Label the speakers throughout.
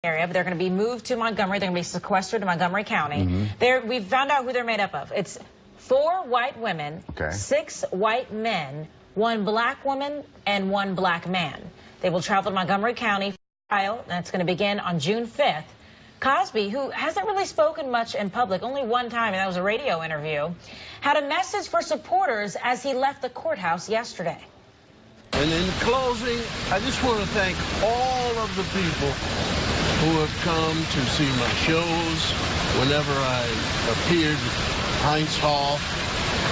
Speaker 1: area, but they're going to be moved to Montgomery. They're going to be sequestered to Montgomery County. We've found out who they're made up of. It's 4 white women, 6 white men, 1 black woman, and 1 black man. They will travel to Montgomery County for trial. That's going to begin on June 5th. Cosby, who hasn't really spoken much in public, only one time, and that was a radio interview, had a message for supporters as he left the courthouse yesterday.
Speaker 2: And in closing, I just want to thank all of the people who have come to see my shows whenever I appeared at Heinz Hall,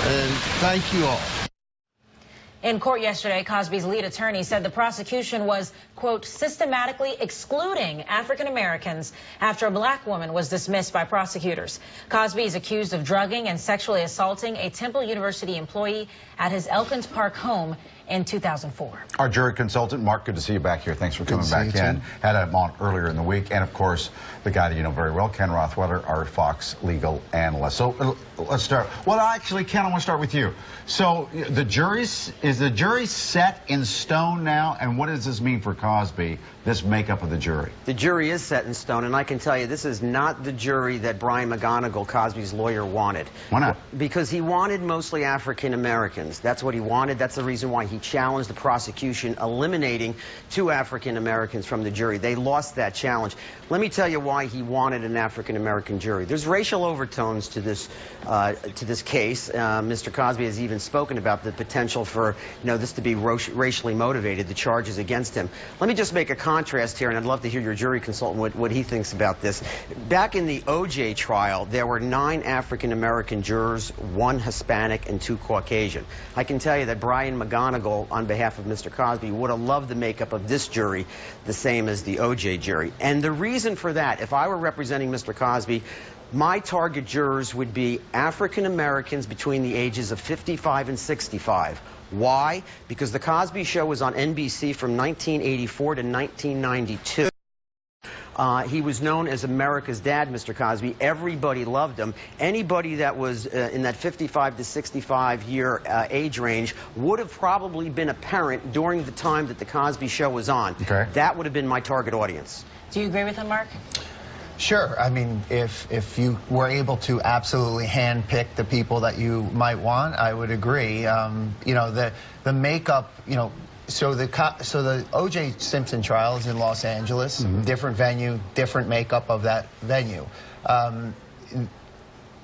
Speaker 2: and thank you all.
Speaker 1: In court yesterday, Cosby's lead attorney said the prosecution was, quote, systematically excluding African Americans after a black woman was dismissed by prosecutors. Cosby is accused of drugging and sexually assaulting a Temple University employee at his Elkins Park home in 2004.
Speaker 3: Our jury consultant, Mark, good to see you back here. Thanks for coming back in. Had him on earlier in the week. And, of course, the guy that you know very well, Ken Rothweiler, our Fox legal analyst. So let's start. Well, actually, Ken, I want to start with you. So is the jury set in stone now? And what does this mean for Cosby, this makeup of the jury?
Speaker 4: The jury is set in stone, and I can tell you this is not the jury that Brian McGonigal, Cosby's lawyer, wanted.
Speaker 3: Why not?
Speaker 4: Because he wanted mostly African Americans. That's what he wanted. That's the reason why he challenged the prosecution, eliminating 2 African Americans from the jury. They lost that challenge. Let me tell you why he wanted an African American jury. There's racial overtones to this case. Mr. Cosby has even spoken about the potential for this to be racially motivated, the charges against him. Let me just make a contrast here, and I'd love to hear your jury consultant what he thinks about this. Back in the O.J. trial, there were 9 African American jurors, 1 Hispanic, and 2 Caucasian. I can tell you that Brian McGonigal, on behalf of Mr. Cosby, would have loved the makeup of this jury the same as the O.J. jury. And the reason for that, if I were representing Mr. Cosby, my target jurors would be African Americans between the ages of 55 and 65. Why? Because the Cosby Show was on NBC from 1984 to 1992. He was known as America's dad, Mr. Cosby. Everybody loved him. Anybody that was in that 55 to 65 year age range would have probably been a parent during the time that the Cosby Show was on. That would have been my target audience.
Speaker 1: Do you agree with him, Mark?
Speaker 5: Sure. I mean, if you were able to absolutely handpick the people that you might want, I would agree. The makeup, so the O.J. Simpson trial is in Los Angeles, different venue, different makeup of that venue.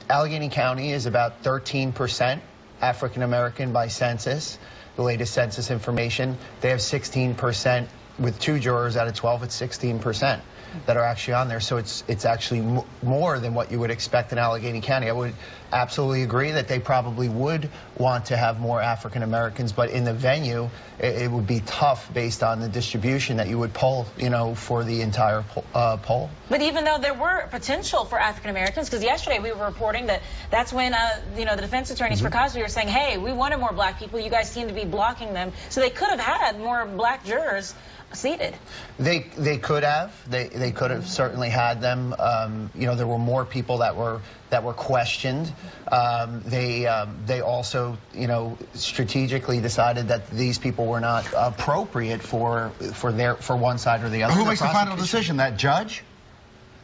Speaker 5: Allegheny County is about 13% African American by census, the latest census information. They have 16%. With 2 jurors out of 12, it's 16% that are actually on there. So it's actually more than what you would expect in Allegheny County. I would absolutely agree that they probably would want to have more African Americans, but in the venue, it would be tough based on the distribution that you would poll, for the entire poll.
Speaker 1: But even though there were potential for African Americans, because yesterday we were reporting that's when, the defense attorneys for Cosby were saying, hey, we wanted more black people. You guys seem to be blocking them. So they could have had more black jurors seated. They
Speaker 5: could have. They could have certainly had them. There were more people that were questioned. They also, strategically decided that these people were not appropriate for one side or the other.
Speaker 3: Who makes the final decision? That judge?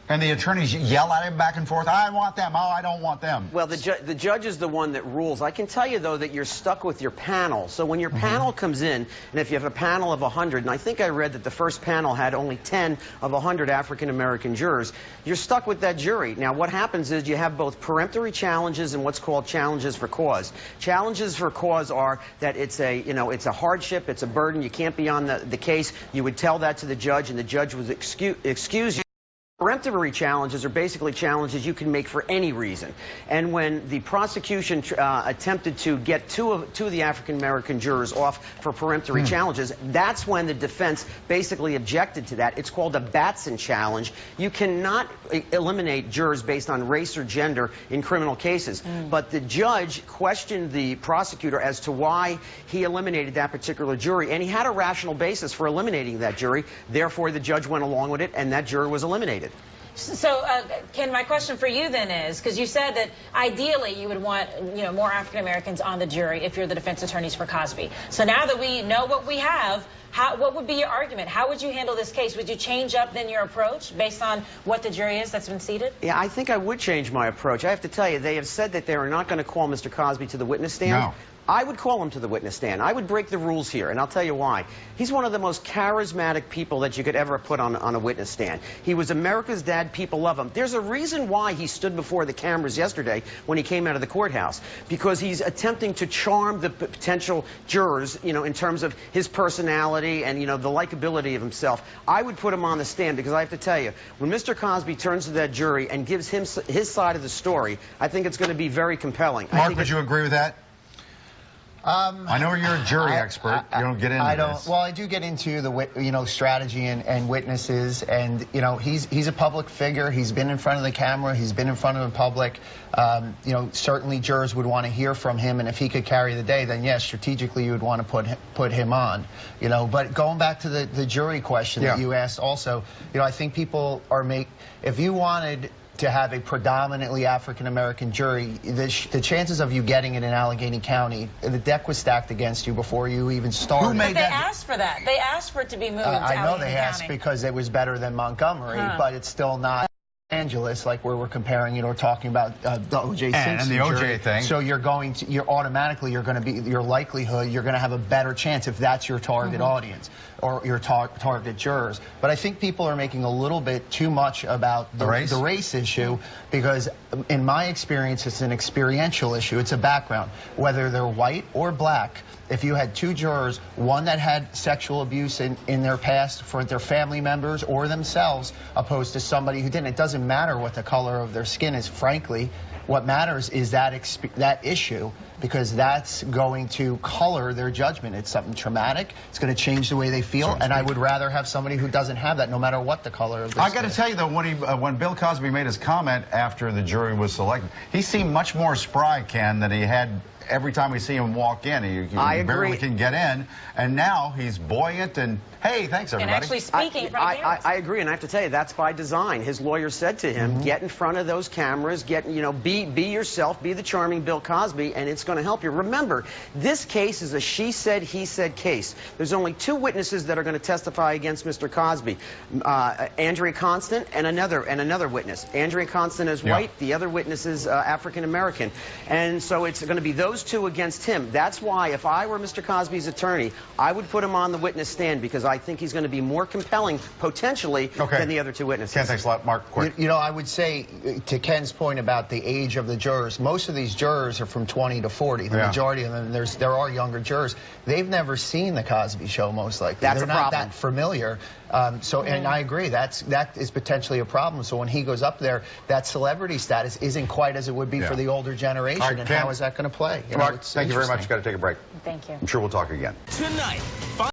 Speaker 3: And the attorneys yell at him back and forth, I want them, oh, I don't want them.
Speaker 4: Well, the judge is the one that rules. I can tell you, though, that you're stuck with your panel. So when your panel comes in, and if you have a panel of 100, and I think I read that the first panel had only 10 of 100 African-American jurors, you're stuck with that jury. Now, what happens is you have both peremptory challenges and what's called challenges for cause. Challenges for cause are that it's a hardship, it's a burden, you can't be on the case. You would tell that to the judge, and the judge would excuse you. Peremptory challenges are basically challenges you can make for any reason. And when the prosecution attempted to get two of the African-American jurors off for peremptory challenges, that's when the defense basically objected to that. It's called a Batson challenge. You cannot eliminate jurors based on race or gender in criminal cases. But the judge questioned the prosecutor as to why he eliminated that particular jury, and he had a rational basis for eliminating that jury. Therefore, the judge went along with it, and that jury was eliminated.
Speaker 1: So, Ken, my question for you then is, because you said that ideally you would want, more African Americans on the jury if you're the defense attorneys for Cosby. So now that we know what we have, What would be your argument? How would you handle this case? Would you change up then your approach based on what the jury is that's been seated?
Speaker 4: Yeah, I think I would change my approach. I have to tell you, they have said that they are not going to call Mr. Cosby to the witness stand.
Speaker 3: No.
Speaker 4: I would call him to the witness stand. I would break the rules here, and I'll tell you why. He's one of the most charismatic people that you could ever put on a witness stand. He was America's dad. People love him. There's a reason why he stood before the cameras yesterday when he came out of the courthouse, because he's attempting to charm the potential jurors, you know, in terms of his personality and, you know, the likability of himself. I would put him on the stand because I have to tell you, when Mr. Cosby turns to that jury and gives him his side of the story, I think it's going to be very compelling.
Speaker 3: Mark, would you agree with that? I know you're a jury expert. You don't get into this.
Speaker 5: Well, I do get into the strategy and witnesses, and he's a public figure. He's been in front of the camera. He's been in front of the public. Certainly jurors would want to hear from him, and if he could carry the day, then yes, strategically you would want to put him on. But going back to the jury question that you asked, also, I think people are if you wanted to have a predominantly African-American jury, the chances of you getting it in Allegheny County, the deck was stacked against you before you even started.
Speaker 1: Who made that? They asked for that. They asked for it to be moved to Allegheny County.
Speaker 5: I know they asked because it was better than Montgomery, but it's still not Angeles, like where we're comparing, talking about the O.J. Simpson
Speaker 3: and the O.J. thing.
Speaker 5: So you're going to, your likelihood, you're going to have a better chance if that's your target audience or your target jurors. But I think people are making a little bit too much about the race issue, because in my experience, it's an experiential issue. It's a background, whether they're white or black. If you had two jurors, one that had sexual abuse in their past for their family members or themselves, opposed to somebody who didn't, it doesn't matter what the color of their skin is, frankly. What matters is that issue, because that's going to color their judgment. It's something traumatic. It's going to change the way they feel, and I would rather have somebody who doesn't have that, no matter what the color of their skin.
Speaker 3: I got to tell you, though, when Bill Cosby made his comment after the jury was selected, he seemed much more spry, Ken, than he had every time we see him walk in. He barely can get in, and now he's buoyant and, hey, thanks, everybody.
Speaker 1: And actually speaking in front of cameras.
Speaker 4: I agree, and I have to tell you, that's by design. His lawyer said to him, get in front of those cameras, be yourself, be the charming Bill Cosby, and it's going to help you. Remember, this case is a she said, he said case. There's only two witnesses that are going to testify against Mr. Cosby, Andrea Constant and another witness. Andrea Constant is white, the other witness is African American, and so it's going to be those two against him. That's why, if I were Mr. Cosby's attorney, I would put him on the witness stand, because I think he's going to be more compelling, potentially, than the other two witnesses.
Speaker 3: Ken, thanks a lot. Mark, quick.
Speaker 5: I would say, to Ken's point about the age of the jurors, most of these jurors are from 20 to 40. The majority of them, there are younger jurors. They've never seen the Cosby Show, most likely.
Speaker 4: They're
Speaker 5: not that familiar. And I agree, that is potentially a problem. So when he goes up there, that celebrity status isn't quite as it would be for the older generation.
Speaker 3: Right,
Speaker 5: and
Speaker 3: Ken,
Speaker 5: how is that going to play?
Speaker 3: Mark, thank you very much. Got to take a break.
Speaker 1: Thank you.
Speaker 3: I'm sure we'll talk again.
Speaker 6: Tonight.